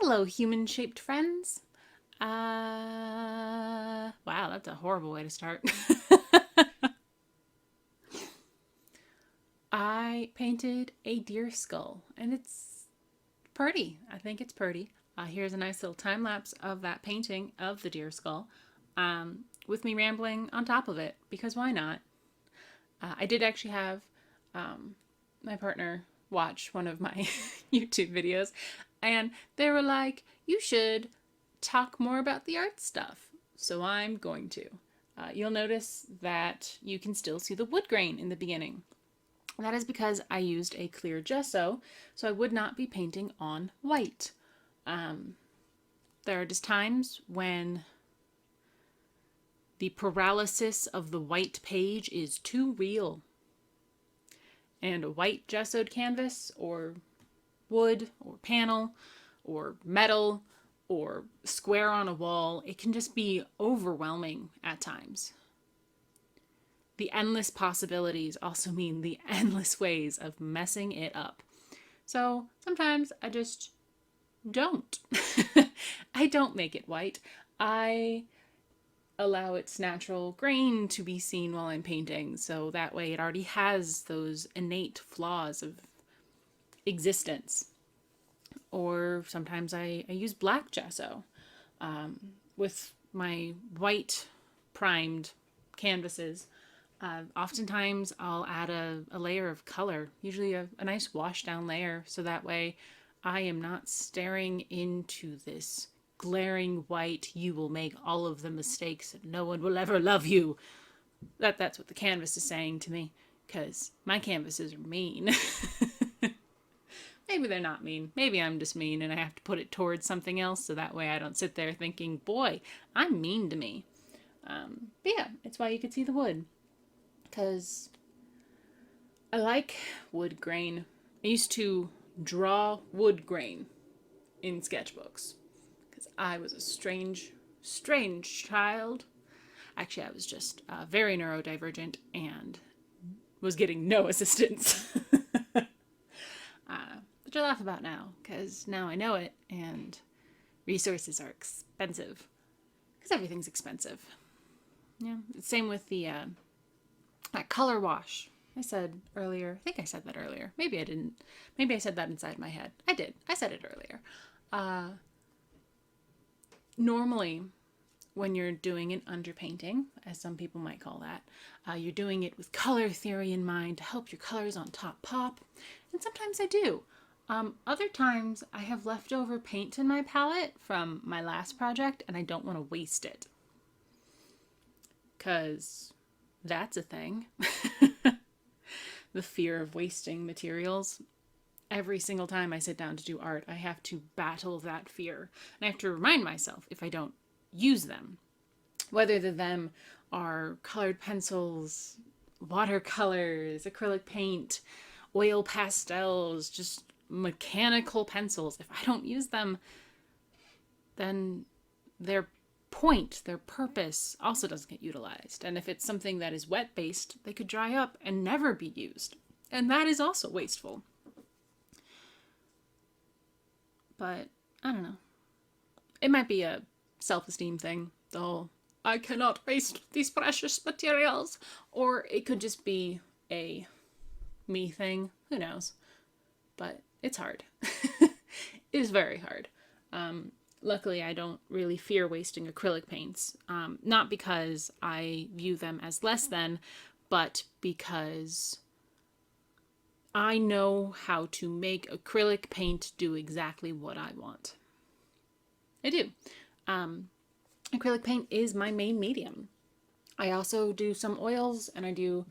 Hello, human-shaped friends. Wow, that's a horrible way to start. I painted a deer skull, and it's pretty. I think it's pretty. Here's a nice little time lapse of that painting of the deer skull, with me rambling on top of it, because why not? I did actually have my partner watch one of my YouTube videos, and they were like, you should talk more about the art stuff. So I'm going to. You'll notice that you can still see the wood grain in the beginning. And that is because I used a clear gesso, so I would not be painting on white. There are just times when the paralysis of the white page is too real. And a white gessoed canvas, or wood, or panel, or metal, or square on a wall, it can just be overwhelming at times. The endless possibilities also mean the endless ways of messing it up. So sometimes I just don't. I don't make it white. I allow its natural grain to be seen while I'm painting, so that way it already has those innate flaws of existence. Or sometimes I use black gesso. With my white primed canvases, oftentimes I'll add a layer of color, usually a nice wash down layer, so that way I am not staring into this glaring white, you will make all of the mistakes and no one will ever love you. That's what the canvas is saying to me, because my canvases are mean. Maybe they're not mean. Maybe I'm just mean and I have to put it towards something else, so that way I don't sit there thinking, boy, I'm mean to me. But yeah, it's why you could see the wood. Because I like wood grain. I used to draw wood grain in sketchbooks because I was a strange child. Actually, I was just very neurodivergent and was getting no assistance. Which I laugh about now because now I know it, and resources are expensive because everything's expensive. Yeah, same with the that color wash. I said earlier. I think I said that earlier. Maybe I didn't. Maybe I said that inside my head. I did. I said it earlier. Normally, when you're doing an underpainting, as some people might call that, you're doing it with color theory in mind to help your colors on top pop. And sometimes I do. Other times I have leftover paint in my palette from my last project and I don't want to waste it. Because that's a thing. The fear of wasting materials. Every single time I sit down to do art, I have to battle that fear. And I have to remind myself if I don't use them. Whether them are colored pencils, watercolors, acrylic paint, oil pastels, just mechanical pencils. If I don't use them, then their point, their purpose also doesn't get utilized. And if it's something that is wet-based, they could dry up and never be used. And that is also wasteful. But I don't know. It might be a self-esteem thing, the whole I cannot waste these precious materials. Or it could just be a me thing. Who knows? But it's hard. It is very hard. Luckily, I don't really fear wasting acrylic paints. Not because I view them as less than, but because I know how to make acrylic paint do exactly what I want. I do. Acrylic paint is my main medium. I also do some oils and I do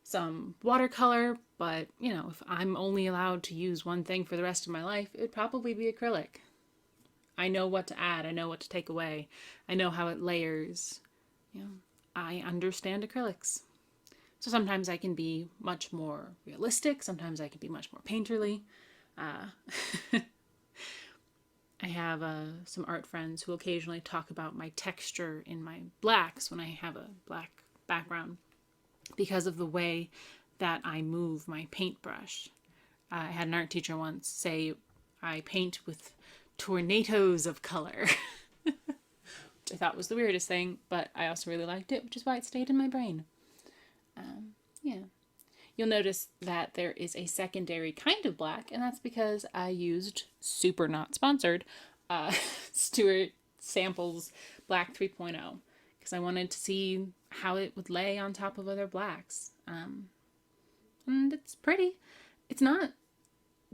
some watercolor, but if I'm only allowed to use one thing for the rest of my life, it'd probably be acrylic. I know what to add, I know what to take away, I know how it layers. I understand acrylics. So sometimes I can be much more realistic, sometimes I can be much more painterly. I have some art friends who occasionally talk about my texture in my blacks when I have a black background, because of the way that I move my paintbrush. I had an art teacher once say I paint with tornadoes of color. Which I thought was the weirdest thing, but I also really liked it, which is why it stayed in my brain. Yeah. You'll notice that there is a secondary kind of black, and that's because I used, super not sponsored, Stuart Samples Black 3.0, because I wanted to see how it would lay on top of other blacks. And it's pretty. It's not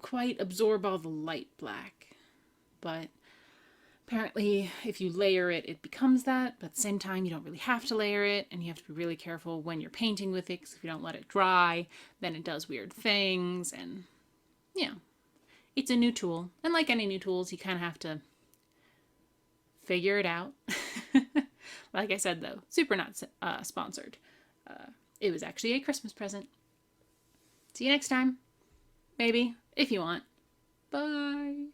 quite absorb all the light black, but apparently if you layer it, it becomes that, but at the same time you don't really have to layer it, and you have to be really careful when you're painting with it, because if you don't let it dry, then it does weird things, and yeah. It's a new tool, and like any new tools, you kind of have to figure it out. Like I said, though, super not sponsored. It was actually a Christmas present. See you next time. Maybe, if you want. Bye.